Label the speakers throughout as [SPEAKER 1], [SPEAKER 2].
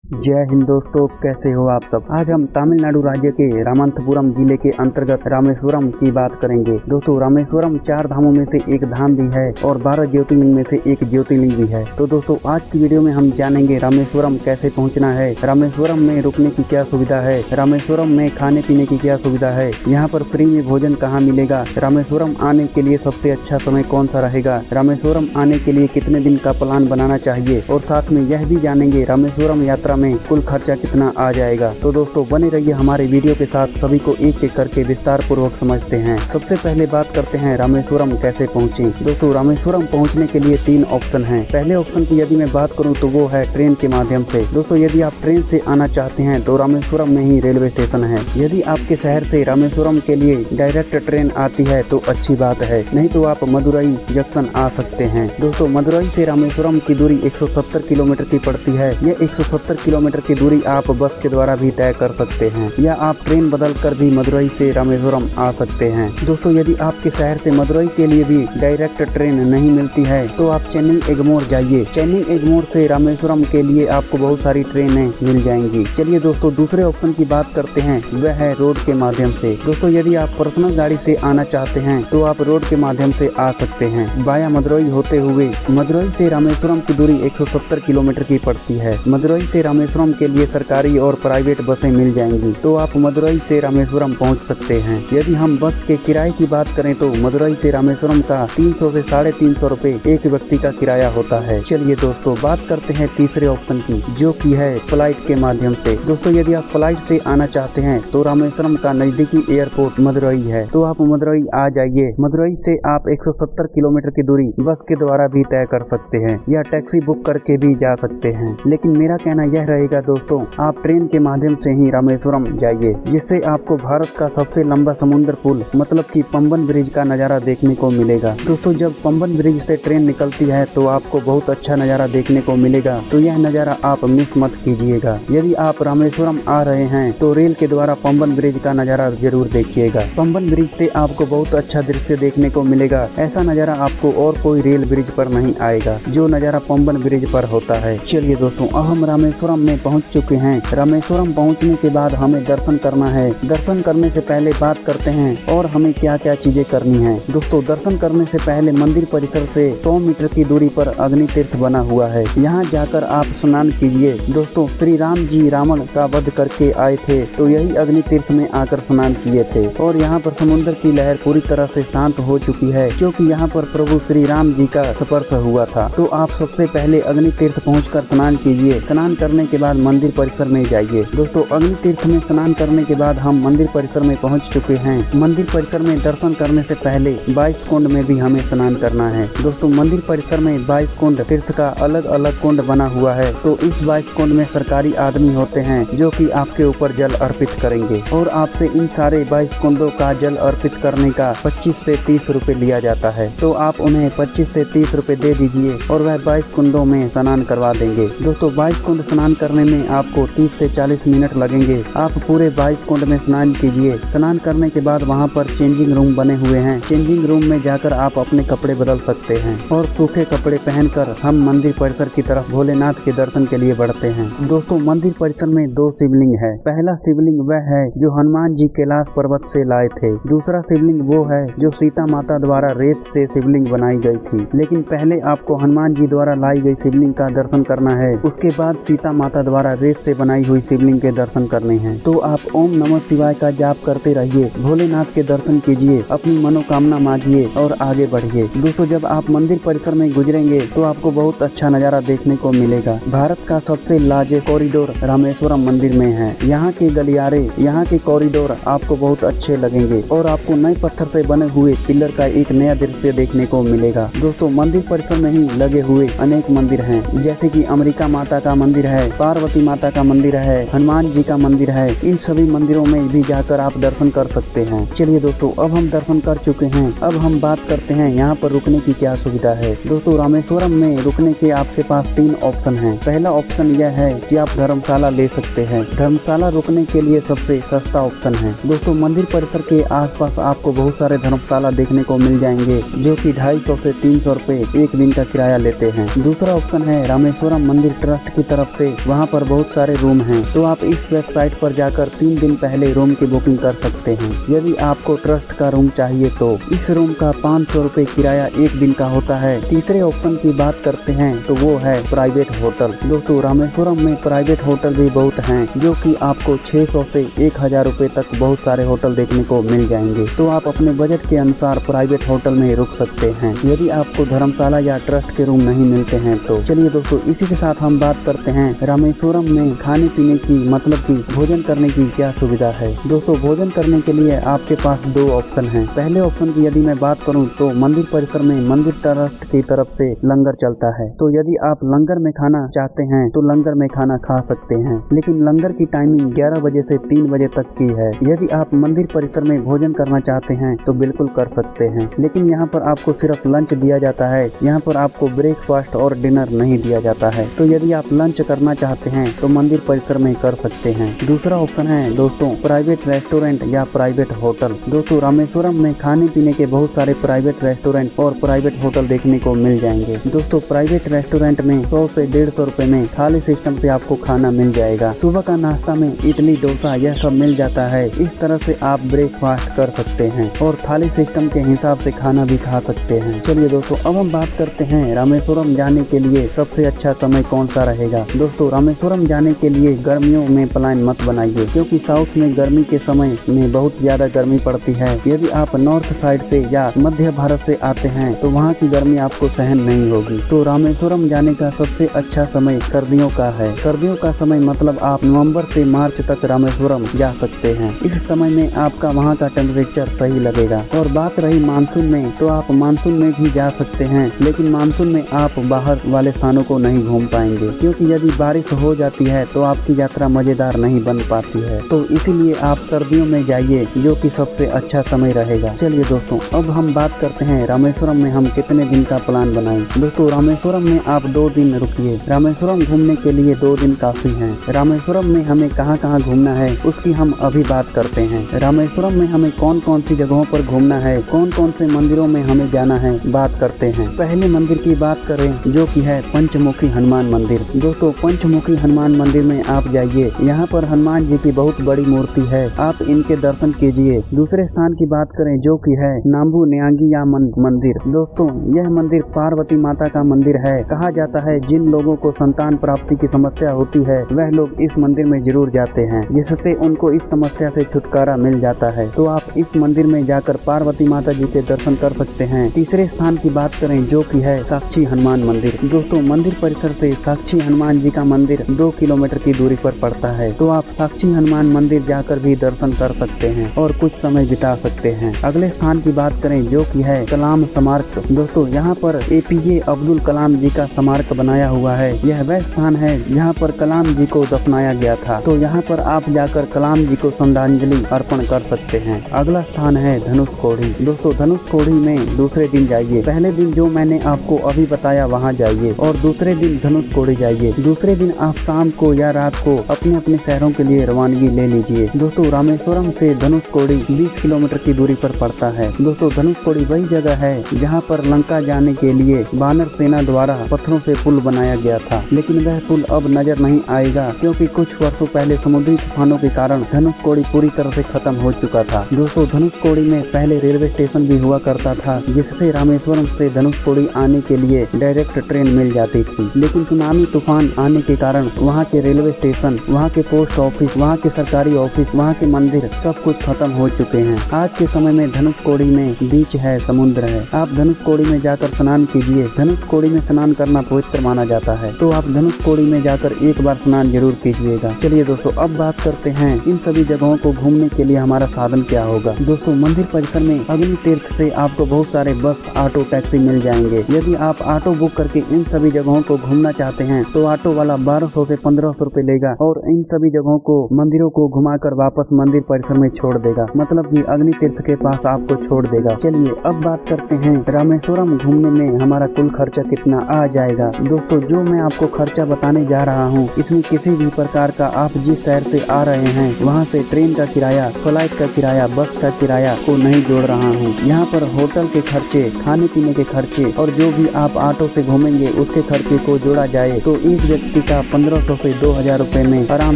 [SPEAKER 1] जय हिंद दोस्तों, कैसे हो आप सब। आज हम तमिलनाडु राज्य के रामनाथपुरम जिले के अंतर्गत रामेश्वरम की बात करेंगे। दोस्तों, रामेश्वरम 4 धामों में से एक धाम भी है और 12 ज्योतिर्लिंग में से एक ज्योतिर्लिंग भी है। तो दोस्तों, आज की वीडियो में हम जानेंगे रामेश्वरम कैसे पहुंचना है, रामेश्वरम में रुकने की क्या सुविधा है, रामेश्वरम में खाने पीने की क्या सुविधा है, यहाँ पर फ्री में भोजन कहाँ मिलेगा, रामेश्वरम आने के लिए सबसे अच्छा समय कौन सा रहेगा, रामेश्वरम आने के लिए कितने दिन का प्लान बनाना चाहिए और साथ में यह भी जानेंगे रामेश्वरम यात्रा में कुल खर्चा कितना आ जाएगा। तो दोस्तों, बने रहिए हमारे वीडियो के साथ, सभी को एक एक करके विस्तार पूर्वक समझते हैं। सबसे पहले बात करते हैं रामेश्वरम कैसे पहुँचे। दोस्तों, रामेश्वरम पहुँचने के लिए 3 ऑप्शन हैं। पहले ऑप्शन की यदि मैं बात करूँ तो वो है ट्रेन के माध्यम से। दोस्तों, यदि आप ट्रेन से आना चाहते हैं तो रामेश्वरम में ही रेलवे स्टेशन है। यदि आपके शहर से रामेश्वरम के लिए डायरेक्ट ट्रेन आती है तो अच्छी बात है, नहीं तो आप मदुरई जंक्शन आ सकते हैं। दोस्तों, मदुरई से रामेश्वरम की दूरी 170 किलोमीटर की पड़ती है। यह 170 किलोमीटर की दूरी आप बस के द्वारा भी तय कर सकते हैं या आप ट्रेन बदल कर भी मदुरई से रामेश्वरम आ सकते हैं। दोस्तों, यदि आपके शहर से मदुरई के लिए भी डायरेक्ट ट्रेन नहीं मिलती है तो आप चेन्नई एगमोर जाइए। चेन्नई एगमोर से रामेश्वरम के लिए आपको बहुत सारी ट्रेनें मिल जाएंगी। चलिए दोस्तों, दूसरे ऑप्शन की बात करते हैं, वह है रोड के माध्यम से। दोस्तों, यदि आप पर्सनल गाड़ी से आना चाहते हैं तो आप रोड के माध्यम से आ सकते हैं। बाया मदुरई होते हुए मदुरई से रामेश्वरम की दूरी 170 किलोमीटर की पड़ती है। मदुरई से रामेश्वरम के लिए सरकारी और प्राइवेट बसें मिल जाएंगी तो आप मदुरई से रामेश्वरम पहुंच सकते हैं। यदि हम बस के किराए की बात करें तो मदुरई से रामेश्वरम का 300 से 350 रुपए एक व्यक्ति का किराया होता है। चलिए दोस्तों, बात करते हैं तीसरे ऑप्शन की, जो की है फ्लाइट के माध्यम से। दोस्तों, यदि आप फ्लाइट से आना चाहते हैं तो रामेश्वरम का नजदीकी एयरपोर्ट मदुरई है, तो आप मदुरई आ जाइए। मदुरई से आप 170 किलोमीटर की दूरी बस के द्वारा भी तय कर सकते हैं या टैक्सी बुक करके भी जा सकते हैं। लेकिन मेरा कहना यह रहेगा दोस्तों, आप ट्रेन के माध्यम से ही रामेश्वरम जाइए, जिससे आपको भारत का सबसे लंबा समुद्र पुल मतलब कि पंबन ब्रिज का नजारा देखने को मिलेगा। दोस्तों, जब पंबन ब्रिज से ट्रेन निकलती है तो आपको बहुत अच्छा नजारा देखने को मिलेगा, तो यह नजारा आप मिस मत कीजिएगा। यदि आप रामेश्वरम आ रहे हैं तो रेल के द्वारा पंबन ब्रिज का नजारा जरूर देखिएगा। पंबन ब्रिज से आपको बहुत अच्छा दृश्य देखने को मिलेगा। ऐसा नजारा आपको और कोई रेल ब्रिज पर नहीं आएगा जो नजारा पंबन ब्रिज पर होता है। चलिए दोस्तों, अब हम रामेश्वरम में पहुंच चुके हैं। रामेश्वरम पहुंचने के बाद हमें दर्शन करना है। दर्शन करने से पहले बात करते हैं और हमें क्या क्या चीजें करनी है। दोस्तों, दर्शन करने से पहले मंदिर परिसर से 100 मीटर की दूरी पर अग्नि तीर्थ बना हुआ है, यहाँ जाकर आप स्नान कीजिए। दोस्तों, श्री राम जी रावण का वध करके आए थे तो यही अग्नि तीर्थ में आकर स्नान किए थे और यहाँ पर समुद्र की लहर पूरी तरह से शांत हो चुकी है, क्योंकि यहाँ पर प्रभु श्री राम जी का स्पर्श हुआ था। तो आप सबसे पहले अग्नि तीर्थ पहुँचकर स्नान कीजिए। स्नान करने के बाद मंदिर परिसर में जाइए। दोस्तों, अग्नि तीर्थ में स्नान करने के बाद हम मंदिर परिसर में पहुंच चुके हैं। मंदिर परिसर में दर्शन करने से पहले 22 कुंड में भी हमें स्नान करना है। दोस्तों, मंदिर परिसर में 22 कुंड तीर्थ का अलग अलग कुंड बना हुआ है, तो इस 22 कुंड में सरकारी आदमी होते हैं जो कि आपके ऊपर जल अर्पित करेंगे और आपसे इन सारे 22 कुंडों का जल अर्पित करने का 25 से 30 रुपए लिया जाता है। तो आप उन्हें 25 से 30 रुपए दे दीजिए और वह 22 कुंडों में स्नान करवा देंगे। दोस्तों, 22 कुंड स्नान करने में आपको 30 से 40 मिनट लगेंगे। आप पूरे 22 कुंड में स्नान कीजिए। स्नान करने के बाद वहां पर चेंजिंग रूम बने हुए हैं। चेंजिंग रूम में जाकर आप अपने कपड़े बदल सकते हैं और सूखे कपड़े पहनकर हम मंदिर परिसर की तरफ भोलेनाथ के दर्शन के लिए बढ़ते हैं। दोस्तों, मंदिर परिसर में 2 शिवलिंग है। पहला शिवलिंग वह है जो हनुमान जी कैलाश पर्वत से लाए थे। दूसरा शिवलिंग वो है जो सीता माता द्वारा रेत से शिवलिंग बनाई गई थी। लेकिन पहले आपको हनुमान जी द्वारा लाई गई शिवलिंग का दर्शन करना है, उसके बाद सीता माता द्वारा रेत से बनाई हुई शिवलिंग के दर्शन करने हैं। तो आप ओम नमः शिवाय का जाप करते रहिए, भोलेनाथ के दर्शन कीजिए, अपनी मनोकामना मांगिए और आगे बढ़िए। दोस्तों, जब आप मंदिर परिसर में गुजरेंगे तो आपको बहुत अच्छा नजारा देखने को मिलेगा। भारत का सबसे लार्जेस्ट कॉरिडोर रामेश्वरम मंदिर में है। यहाँ के गलियारे, यहाँ के कॉरिडोर आपको बहुत अच्छे लगेंगे और आपको नए पत्थर से बने हुए पिलर का एक नया दृश्य देखने को मिलेगा। दोस्तों, मंदिर परिसर में ही लगे हुए अनेक मंदिर हैं, जैसे कि अम्बिका माता का मंदिर है, पार्वती माता का मंदिर है, हनुमान जी का मंदिर है। इन सभी मंदिरों में भी जाकर आप दर्शन कर सकते हैं। चलिए दोस्तों, अब हम दर्शन कर चुके हैं, अब हम बात करते हैं यहाँ पर रुकने की क्या सुविधा है। दोस्तों, रामेश्वरम में रुकने के आपके पास 3 ऑप्शन हैं। पहला ऑप्शन यह है कि आप धर्मशाला ले सकते हैं। धर्मशाला रुकने के लिए सबसे सस्ता ऑप्शन है। दोस्तों, मंदिर परिसर के आसपास आपको बहुत सारे धर्मशाला देखने को मिल जाएंगे जो कि 250 से 300 रुपए एक दिन का किराया लेते हैं। दूसरा ऑप्शन है रामेश्वरम मंदिर ट्रस्ट की तरफ से वहाँ पर बहुत सारे रूम हैं, तो आप इस वेबसाइट पर जाकर 3 दिन पहले रूम की बुकिंग कर सकते हैं। यदि आपको ट्रस्ट का रूम चाहिए तो इस रूम का 500 रुपए किराया 1 दिन का होता है। तीसरे ऑप्शन की बात करते हैं तो वो है प्राइवेट होटल। दोस्तों रामेश्वरम में प्राइवेट होटल भी बहुत हैं, जो कि आपको 600 से 1000 रुपए तक बहुत सारे होटल देखने को मिल जाएंगे। तो आप अपने बजट के अनुसार प्राइवेट होटल में रुक सकते हैं, यदि आपको धर्मशाला या ट्रस्ट के रूम नहीं मिलते हैं तो। चलिए दोस्तों, इसी के साथ हम बात करते हैं रामेश्वरम में खाने पीने की, मतलब कि भोजन करने की क्या सुविधा है। दोस्तों भोजन करने के लिए आपके पास 2 ऑप्शन हैं। पहले ऑप्शन की यदि मैं बात करूं तो मंदिर परिसर में मंदिर ट्रस्ट की तरफ से लंगर चलता है, तो यदि आप लंगर में खाना चाहते हैं तो लंगर में खाना खा सकते हैं, लेकिन लंगर की टाइमिंग 11 बजे से 3 बजे तक की है। यदि आप मंदिर परिसर में भोजन करना चाहते हैं तो बिल्कुल कर सकते हैं, लेकिन यहाँ पर आपको सिर्फ लंच दिया जाता है। यहाँ पर आपको ब्रेकफास्ट और डिनर नहीं दिया जाता है। तो यदि आप लंच करना चाहते हैं तो मंदिर परिसर में कर सकते हैं। दूसरा ऑप्शन है दोस्तों प्राइवेट रेस्टोरेंट या प्राइवेट होटल। दोस्तों रामेश्वरम में खाने पीने के बहुत सारे प्राइवेट रेस्टोरेंट और प्राइवेट होटल देखने को मिल जाएंगे। दोस्तों प्राइवेट रेस्टोरेंट में 100 से 150 रुपए में थाली सिस्टम से आपको खाना मिल जाएगा। सुबह का नाश्ता में इडली डोसा यह सब मिल जाता है। इस तरह से आप ब्रेकफास्ट कर सकते हैं और थाली सिस्टम के हिसाब से खाना भी खा सकते हैं। चलिए दोस्तों, अब हम बात करते हैं रामेश्वरम जाने के लिए सबसे अच्छा समय कौन सा रहेगा। दोस्तों रामेश्वरम जाने के लिए गर्मियों में प्लान मत बनाइए, क्योंकि साउथ में गर्मी के समय में बहुत ज्यादा गर्मी पड़ती है। यदि आप नॉर्थ साइड से या मध्य भारत से आते हैं तो वहाँ की गर्मी आपको सहन नहीं होगी। तो रामेश्वरम जाने का सबसे अच्छा समय सर्दियों का है। सर्दियों का समय मतलब आप नवंबर से मार्च तक रामेश्वरम जा सकते हैं। इस समय में आपका वहाँ का टेम्परेचर सही लगेगा। और बात रही मानसून में, तो आप मानसून में भी जा सकते हैं, लेकिन मानसून में आप बाहर वाले स्थानों को नहीं घूम पाएंगे, क्योंकि यदि बारिश हो जाती है तो आपकी यात्रा मजेदार नहीं बन पाती है। तो इसीलिए आप सर्दियों में जाइए, जो कि सबसे अच्छा समय रहेगा। चलिए दोस्तों, अब हम बात करते हैं रामेश्वरम में हम कितने दिन का प्लान बनाएं। दोस्तों रामेश्वरम में आप 2 दिन रुकिए। रामेश्वरम घूमने के लिए 2 दिन काफी हैं। रामेश्वरम में हमें कहाँ कहाँ घूमना है उसकी हम अभी बात करते हैं। रामेश्वरम में हमें कौन कौन सी जगहों पर घूमना है, कौन कौन से मंदिरों में हमें जाना है, बात करते हैं। पहले मंदिर की बात करें, जो कि है पंचमुखी हनुमान मंदिर। दोस्तों पंचमुखी हनुमान मंदिर में आप जाइए। यहाँ पर हनुमान जी की बहुत बड़ी मूर्ति है, आप इनके दर्शन कीजिए। दूसरे स्थान की बात करें, जो कि है नाम्बू न्यांगिया मंदिर। दोस्तों यह मंदिर पार्वती माता का मंदिर है। कहा जाता है जिन लोगों को संतान प्राप्ति की समस्या होती है वह लोग इस मंदिर में जरूर जाते हैं, जिससे उनको इस समस्या से छुटकारा मिल जाता है। तो आप इस मंदिर में जाकर पार्वती माता जी के दर्शन कर सकते हैं। तीसरे स्थान की बात करें, जो कि है साक्षी हनुमान मंदिर। दोस्तों मंदिर परिसर से साक्षी हनुमान जी का मंदिर 2 किलोमीटर की दूरी पर पड़ता है। तो आप साक्षी हनुमान मंदिर जाकर भी दर्शन कर सकते हैं और कुछ समय बिता सकते हैं। अगले स्थान की बात करें, जो कि है कलाम स्मारक। दोस्तों यहाँ पर APJ अब्दुल कलाम जी का स्मारक बनाया हुआ है। यह वह स्थान है जहाँ पर कलाम जी को दफनाया गया था। तो यहाँ पर आप जाकर कलाम जी को श्रद्धांजलि अर्पण कर सकते हैं। अगला स्थान है धनुषकोडी। दोस्तों धनुषकोडी में दूसरे दिन जाइए। पहले दिन जो मैंने आपको अभी बताया वहाँ जाइए और दूसरे दिन धनुषकोडी जाइए। दूसरे दिन आप शाम को या रात को अपने अपने शहरों के लिए रवानगी ले लीजिए। दोस्तों रामेश्वरम से धनुषकोडी 20 किलोमीटर की दूरी पर पड़ता है। दोस्तों धनुषकोडी वही जगह है जहाँ पर लंका जाने के लिए वानर सेना द्वारा पत्थरों से पुल बनाया गया था, लेकिन वह पुल अब नजर नहीं आएगा, क्योंकि कुछ वर्षों पहले समुद्री तूफानों के कारण धनुषकोडी पूरी तरह से खत्म हो चुका था। दोस्तों धनुषकोडी में पहले रेलवे स्टेशन भी हुआ करता था, जिससे रामेश्वरम से धनुषकोडी आने के लिए डायरेक्ट ट्रेन मिल जाती थी, लेकिन सुनामी तूफान आने के कारण वहाँ के रेलवे स्टेशन, वहाँ के पोस्ट ऑफिस, वहाँ के सरकारी ऑफिस, वहाँ के मंदिर सब कुछ खत्म हो चुके हैं। आज के समय में धनुषकोडी में बीच है, समुद्र है। आप धनुषकोडी में जाकर स्नान कीजिए। धनुषकोडी में स्नान करना पवित्र माना जाता है, तो आप धनुषकोडी में जाकर एक बार स्नान जरूर कीजिएगा। चलिए दोस्तों, अब बात करते हैं इन सभी जगहों को घूमने के लिए हमारा साधन क्या होगा। दोस्तों मंदिर परिसर में अग्नि तीर्थ से आपको बहुत सारे बस, ऑटो, टैक्सी मिल जाएंगे। यदि आप ऑटो बुक करके इन सभी जगहों को घूमना चाहते हैं तो ऑटो वाला 1200 से 1500 रुपए लेगा और इन सभी जगहों को, मंदिरों को घुमाकर वापस मंदिर परिसर में छोड़ देगा, मतलब कि अग्नि तीर्थ के पास आपको छोड़ देगा। चलिए अब बात करते हैं रामेश्वरम घूमने में हमारा कुल खर्चा कितना आ जाएगा। दोस्तों जो मैं आपको खर्चा बताने जा रहा हूँ, इसमें किसी भी प्रकार का आप जिस शहर से आ रहे हैं वहाँ से ट्रेन का किराया, फ्लाइट का किराया, बस का किराया को नहीं जोड़ रहा हूँ। यहाँ पर होटल के खर्चे, खाने पीने के खर्चे और जो भी आप ऑटो से घूमेंगे उसके खर्चे को जोड़ा जाए तो एक व्यक्ति का 1500 से 2000 रुपए में आराम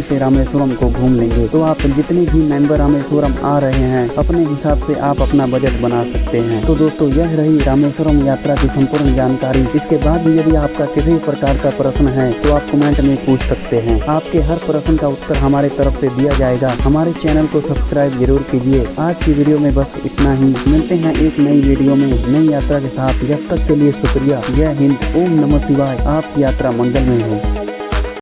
[SPEAKER 1] से रामेश्वरम को घूम लेंगे। तो आप जितने भी मेंबर रामेश्वरम आ रहे हैं अपने हिसाब से आप अपना बजट बना सकते हैं। तो दोस्तों यह रही रामेश्वरम यात्रा की संपूर्ण जानकारी। इसके बाद भी यदि आपका किसी प्रकार का प्रश्न है तो आप कमेंट में पूछ सकते हैं। आपके हर प्रश्न का उत्तर हमारे तरफ से दिया जाएगा। हमारे चैनल को सब्सक्राइब जरूर कीजिए। आज की वीडियो में बस इतना ही। मिलते हैं एक नई वीडियो में नई यात्रा के साथ। जब तक के लिए शुक्रिया। जय हिंद। ओम नमः शिवाय। आपकी यात्रा मंगलमय हो।